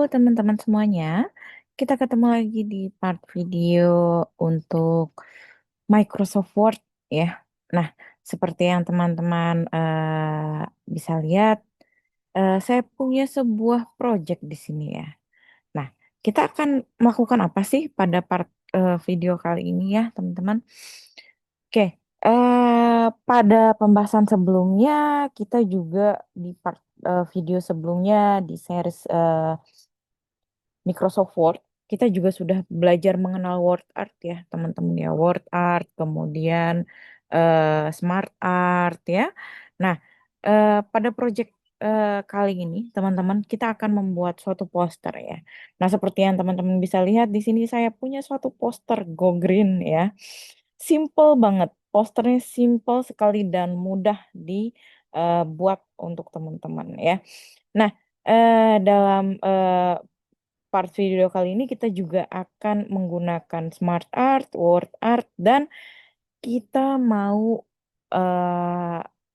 teman-teman semuanya, kita ketemu lagi di part video untuk Microsoft Word ya. Nah, seperti yang teman-teman bisa lihat, saya punya sebuah project di sini ya. Nah, kita akan melakukan apa sih pada part video kali ini ya, teman-teman? Oke, pada pembahasan sebelumnya kita juga di part video sebelumnya di series Microsoft Word, kita juga sudah belajar mengenal word art ya, teman-teman ya. Word art, kemudian smart art ya. Nah, pada project kali ini, teman-teman, kita akan membuat suatu poster ya. Nah, seperti yang teman-teman bisa lihat di sini saya punya suatu poster Go Green ya. Simple banget. Posternya simple sekali dan mudah dibuat untuk teman-teman ya. Nah, dalam part video kali ini kita juga akan menggunakan smart art, word art, dan kita mau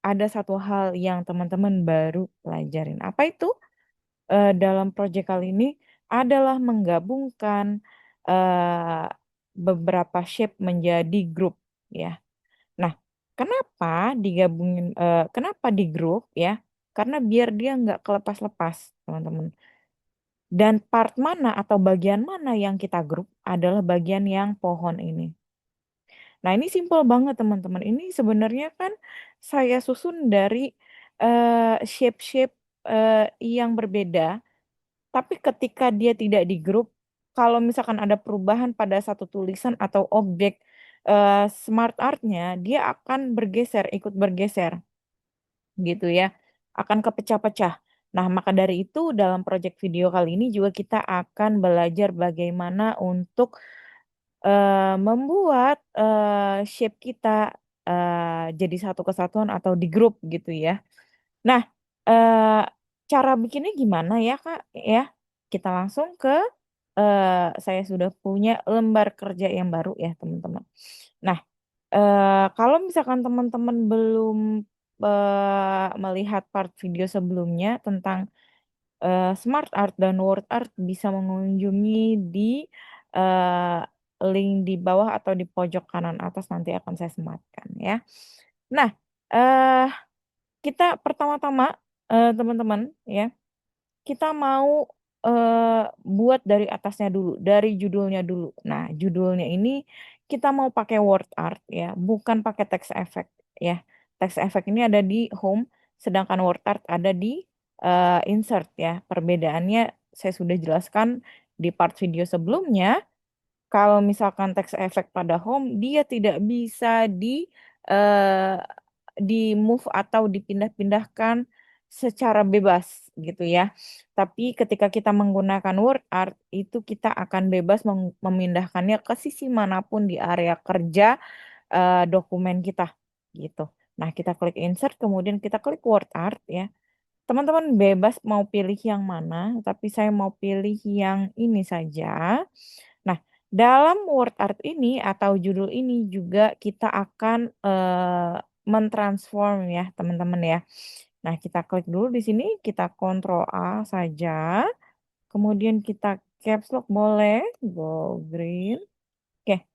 ada satu hal yang teman-teman baru pelajarin. Apa itu? Dalam proyek kali ini adalah menggabungkan eh, beberapa shape menjadi grup ya. Nah, kenapa digabungin? Kenapa di grup ya? Karena biar dia nggak kelepas-lepas, teman-teman. Dan part mana atau bagian mana yang kita grup adalah bagian yang pohon ini. Nah, ini simpel banget teman-teman. Ini sebenarnya kan saya susun dari shape-shape yang berbeda, tapi ketika dia tidak di grup, kalau misalkan ada perubahan pada satu tulisan atau objek smart art-nya, dia akan bergeser, ikut bergeser gitu ya, akan kepecah-pecah. Nah, maka dari itu dalam proyek video kali ini juga kita akan belajar bagaimana untuk membuat shape kita jadi satu kesatuan atau di grup gitu ya. Nah, eh, cara bikinnya gimana ya Kak? Ya, kita langsung ke saya sudah punya lembar kerja yang baru ya teman-teman. Nah, kalau misalkan teman-teman belum melihat part video sebelumnya tentang smart art dan word art, bisa mengunjungi di eh, link di bawah atau di pojok kanan atas, nanti akan saya sematkan ya. Nah, eh kita pertama-tama teman-teman ya, kita mau buat dari atasnya dulu, dari judulnya dulu. Nah, judulnya ini kita mau pakai word art ya, bukan pakai text effect ya. Text effect ini ada di home, sedangkan word art ada di insert ya. Perbedaannya saya sudah jelaskan di part video sebelumnya. Kalau misalkan text effect pada home, dia tidak bisa eh, di move atau dipindah-pindahkan secara bebas gitu ya. Tapi ketika kita menggunakan word art itu kita akan bebas memindahkannya ke sisi manapun di area kerja dokumen kita gitu. Nah, kita klik insert kemudian kita klik word art ya. Teman-teman bebas mau pilih yang mana, tapi saya mau pilih yang ini saja. Nah, dalam word art ini atau judul ini juga kita akan mentransform ya, teman-teman ya. Nah, kita klik dulu di sini, kita Ctrl A saja. Kemudian kita caps lock boleh, go green. Oke.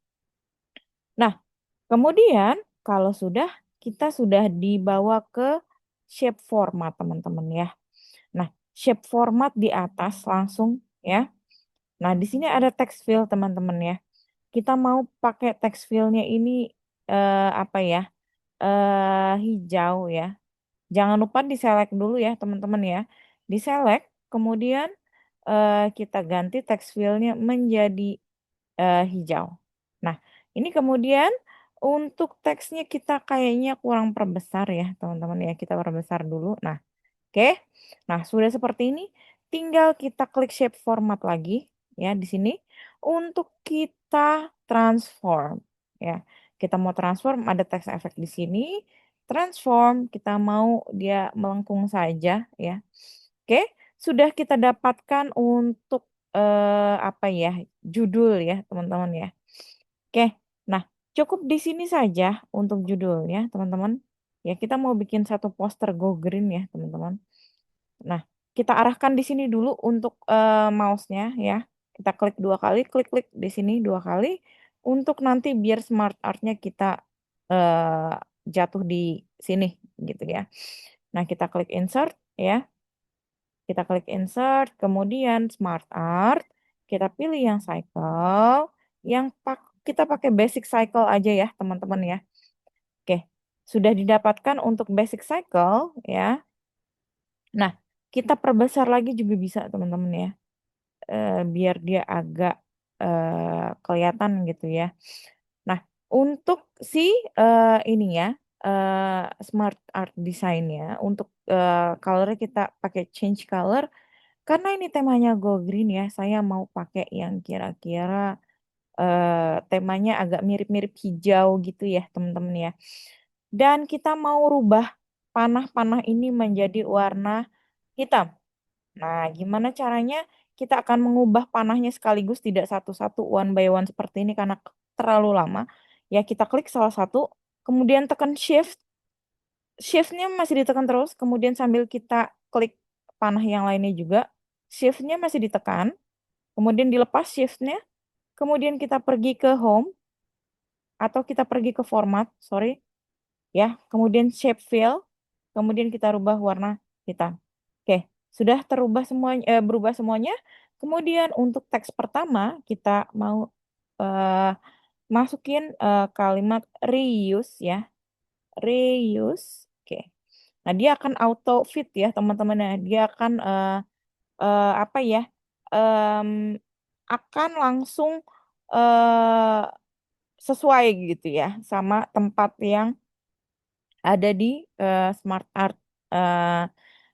Nah, kemudian kalau sudah kita sudah dibawa ke shape format, teman-teman ya. Nah, shape format di atas langsung ya. Nah, di sini ada text fill teman-teman ya. Kita mau pakai text fill-nya ini apa ya? Hijau ya. Jangan lupa di-select dulu ya, teman-teman ya. Di-select, kemudian kita ganti text fill-nya menjadi hijau. Nah, ini kemudian untuk teksnya kita kayaknya kurang perbesar ya, teman-teman ya. Kita perbesar dulu. Nah, oke. Nah, sudah seperti ini, tinggal kita klik shape format lagi ya di sini untuk kita transform ya. Kita mau transform ada text effect di sini. Transform, kita mau dia melengkung saja ya. Oke, sudah kita dapatkan untuk apa ya? Judul ya, teman-teman ya. Oke. Nah, cukup di sini saja untuk judulnya, teman-teman. Ya, kita mau bikin satu poster Go Green ya, teman-teman. Nah, kita arahkan di sini dulu untuk mouse-nya ya. Kita klik 2 kali, klik-klik di sini 2 kali untuk nanti biar smart art-nya kita eh, jatuh di sini gitu ya. Nah, kita klik insert ya. Kita klik insert, kemudian smart art, kita pilih yang cycle, kita pakai basic cycle aja ya, teman-teman ya. Oke, sudah didapatkan untuk basic cycle ya. Nah, kita perbesar lagi juga bisa teman-teman ya, biar dia agak kelihatan gitu ya. Nah, untuk si ini ya, smart art design-nya, untuk color kita pakai change color, karena ini temanya go green ya, saya mau pakai yang kira-kira temanya agak mirip-mirip hijau gitu ya teman-teman ya. Dan kita mau rubah panah-panah ini menjadi warna hitam. Nah, gimana caranya? Kita akan mengubah panahnya sekaligus tidak satu-satu one by one seperti ini karena terlalu lama. Ya, kita klik salah satu, kemudian tekan shift. Shift-nya masih ditekan terus, kemudian sambil kita klik panah yang lainnya juga, shift-nya masih ditekan, kemudian dilepas shift-nya, kemudian kita pergi ke home, atau kita pergi ke format, sorry, ya, kemudian shape fill, kemudian kita rubah warna hitam. Oke, sudah berubah semuanya. Kemudian untuk teks pertama kita mau eh, masukin kalimat reuse ya, reuse. Oke. Nah, dia akan auto fit ya, teman-teman ya. Dia akan apa ya? em, akan langsung eh, sesuai gitu ya sama tempat yang ada di Smart Art, eh,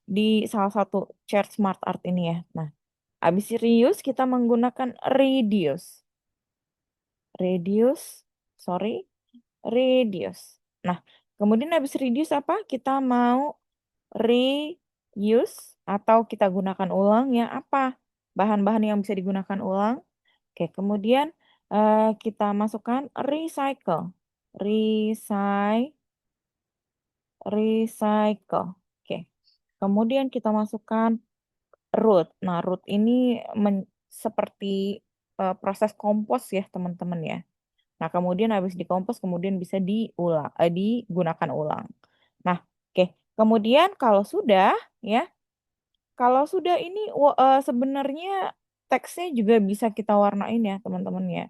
di salah satu chart Smart Art ini ya. Nah, habis reuse kita menggunakan reduce, reduce, sorry, reduce. Nah, kemudian habis reduce apa? Kita mau reuse atau kita gunakan ulang ya apa? Bahan-bahan yang bisa digunakan ulang. Oke, kemudian kita masukkan recycle, recycle. Recycle. Oke. Kemudian kita masukkan root. Nah, root ini seperti proses kompos ya, teman-teman ya. Nah, kemudian habis dikompos kemudian bisa digunakan ulang. Nah, oke. Kemudian kalau sudah ini sebenarnya teksnya juga bisa kita warnain ya, teman-teman ya.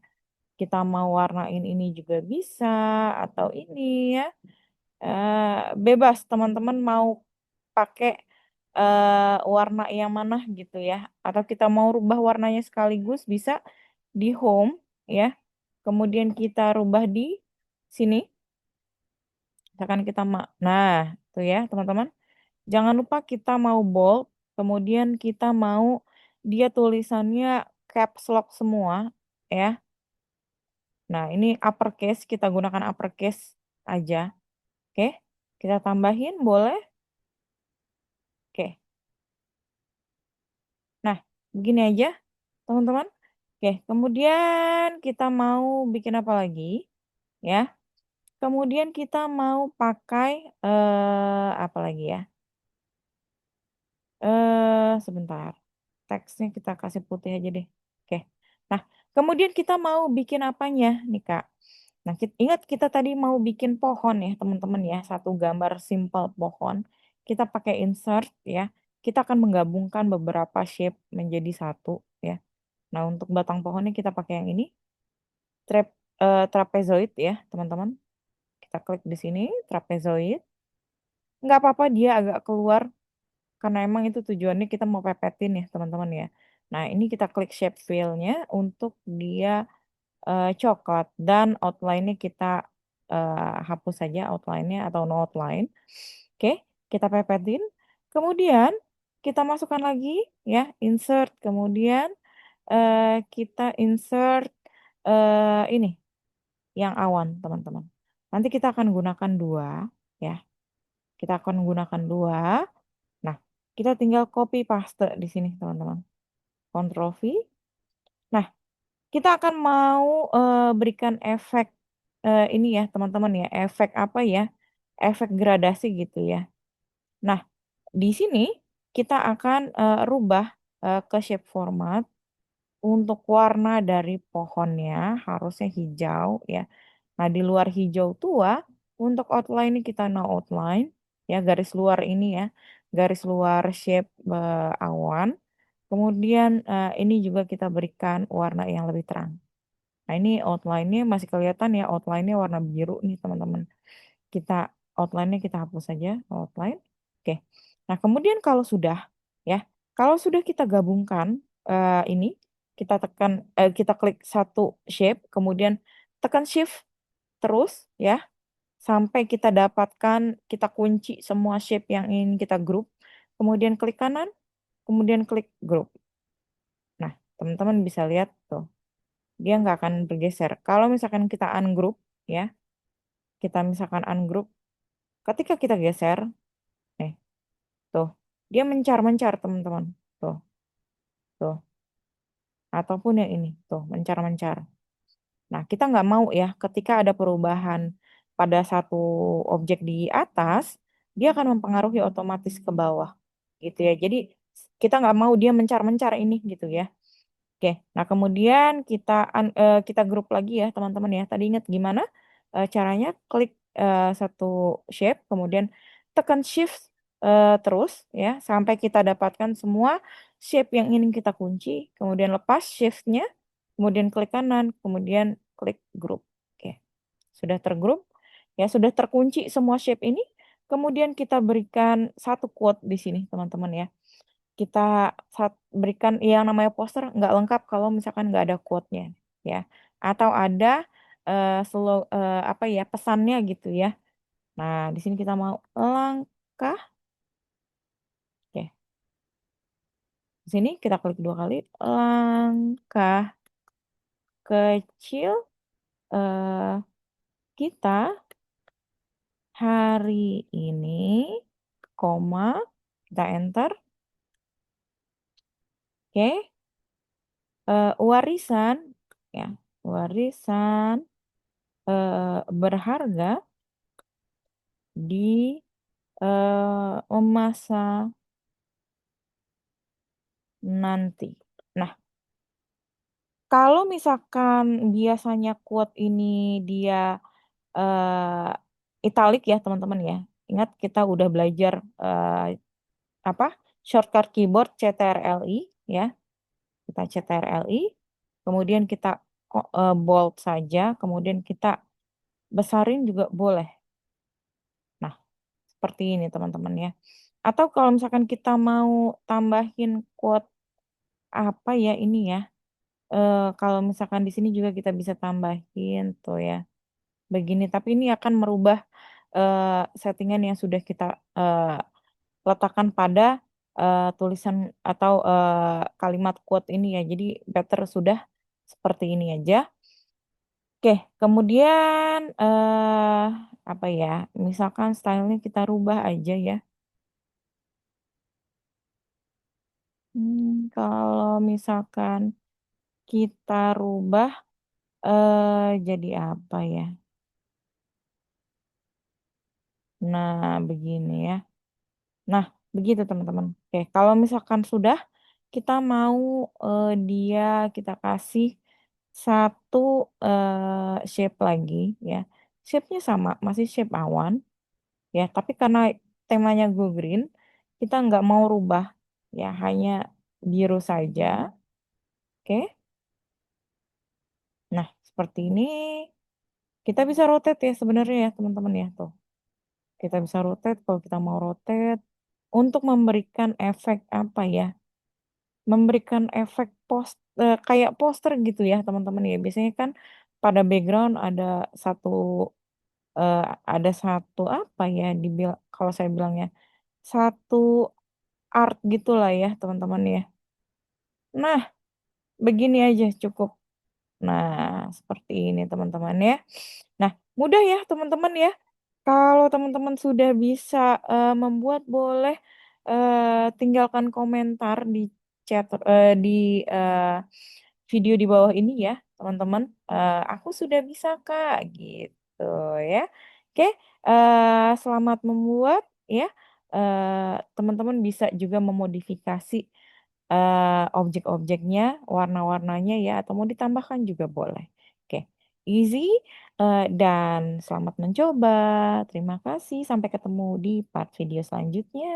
Kita mau warnain ini juga bisa atau ini ya. Bebas teman-teman mau pakai warna yang mana gitu ya, atau kita mau rubah warnanya sekaligus bisa di home ya, kemudian kita rubah di sini, misalkan nah tuh ya teman-teman, jangan lupa kita mau bold, kemudian kita mau dia tulisannya caps lock semua ya. Nah, ini uppercase, kita gunakan uppercase aja. Oke, kita tambahin boleh. Oke. Nah, begini aja, teman-teman. Oke, kemudian kita mau bikin apa lagi? Ya, kemudian kita mau pakai apa lagi ya? Sebentar. Teksnya kita kasih putih aja deh. Oke. Nah, kemudian kita mau bikin apanya nih, Kak? Nah, ingat kita tadi mau bikin pohon ya, teman-teman ya. Satu gambar simple pohon. Kita pakai insert ya. Kita akan menggabungkan beberapa shape menjadi satu ya. Nah, untuk batang pohonnya kita pakai yang ini, trapezoid ya, teman-teman. Kita klik di sini, trapezoid. Nggak apa-apa dia agak keluar, karena emang itu tujuannya kita mau pepetin ya, teman-teman ya. Nah, ini kita klik shape fill-nya untuk dia coklat, dan outline-nya kita hapus saja outline-nya atau no outline. Oke, kita pepetin. Kemudian kita masukkan lagi ya, insert. Kemudian kita insert ini yang awan, teman-teman. Nanti kita akan gunakan dua ya. Kita akan gunakan dua. Nah, kita tinggal copy paste di sini, teman-teman. Ctrl V. Nah, kita akan mau berikan efek ini ya, teman-teman ya. Efek apa ya? Efek gradasi gitu ya. Nah, di sini kita akan rubah ke shape format. Untuk warna dari pohonnya harusnya hijau ya. Nah, di luar hijau tua, untuk outline ini kita no outline ya, garis luar ini ya, garis luar shape awan. Kemudian ini juga kita berikan warna yang lebih terang. Nah, ini outline-nya masih kelihatan ya, outline-nya warna biru nih teman-teman. Kita outline-nya kita hapus saja, outline. Oke. Nah, kemudian ya, kalau sudah kita gabungkan ini, kita klik satu shape, kemudian tekan shift terus ya sampai kita dapatkan, kita kunci semua shape yang ingin kita group. Kemudian klik kanan, kemudian klik group. Nah, teman-teman bisa lihat tuh, dia nggak akan bergeser. Kalau misalkan kita ungroup ya, kita misalkan ungroup, ketika kita geser, nih, tuh, dia mencar-mencar teman-teman. Tuh, tuh. Ataupun yang ini, tuh, mencar-mencar. Nah, kita nggak mau ya, ketika ada perubahan pada satu objek di atas, dia akan mempengaruhi otomatis ke bawah. Gitu ya. Jadi, kita nggak mau dia mencar-mencar ini gitu ya. Oke, nah kemudian kita grup lagi ya teman-teman ya. Tadi ingat gimana caranya? Klik satu shape, kemudian tekan shift terus ya sampai kita dapatkan semua shape yang ingin kita kunci. Kemudian lepas shiftnya, kemudian klik kanan, kemudian klik group. Oke, sudah tergroup ya, sudah terkunci semua shape ini. Kemudian kita berikan satu quote di sini teman-teman ya. Kita berikan yang namanya poster nggak lengkap kalau misalkan nggak ada quote-nya ya. Atau ada apa ya, pesannya gitu ya. Nah, di sini kita mau langkah. Oke, di sini kita klik dua kali. Langkah kecil eh, kita hari ini, koma, kita enter. Oke, warisan ya, warisan berharga di masa nanti. Nah, kalau misalkan biasanya quote ini dia eh, italic ya teman-teman ya. Ingat kita udah belajar apa shortcut keyboard CTRL-I ya. Kita CTRL-I, kemudian kita bold saja, kemudian kita besarin juga boleh. Nah, seperti ini teman-teman ya. Atau kalau misalkan kita mau tambahin quote apa ya ini ya. Kalau misalkan di sini juga kita bisa tambahin tuh ya. Begini, tapi ini akan merubah settingan yang sudah kita eh, letakkan pada tulisan atau kalimat quote ini ya. Jadi better sudah seperti ini aja. Oke, kemudian apa ya? Misalkan stylenya kita rubah aja ya. Kalau misalkan kita rubah jadi apa ya? Nah, begini ya. Nah, begitu teman-teman. Oke, kalau misalkan sudah, kita mau dia kita kasih satu shape lagi ya. Shape-nya sama, masih shape awan ya. Tapi karena temanya go green, kita nggak mau rubah ya, hanya biru saja. Oke. Nah, seperti ini kita bisa rotate ya sebenarnya ya teman-teman ya tuh. Kita bisa rotate kalau kita mau rotate untuk memberikan efek apa ya? Memberikan efek kayak poster gitu ya teman-teman ya. Biasanya kan pada background eh, ada satu apa ya kalau saya bilangnya satu art gitulah ya teman-teman ya. Nah, begini aja cukup. Nah, seperti ini teman-teman ya. Nah, mudah ya teman-teman ya. Kalau teman-teman sudah bisa membuat, boleh tinggalkan komentar di chat di eh, video di bawah ini ya, teman-teman. Aku sudah bisa Kak, gitu ya. Oke, selamat membuat ya. teman-teman bisa juga memodifikasi objek-objeknya, warna-warnanya ya, atau mau ditambahkan juga boleh. Oke, easy dan selamat mencoba. Terima kasih. Sampai ketemu di part video selanjutnya.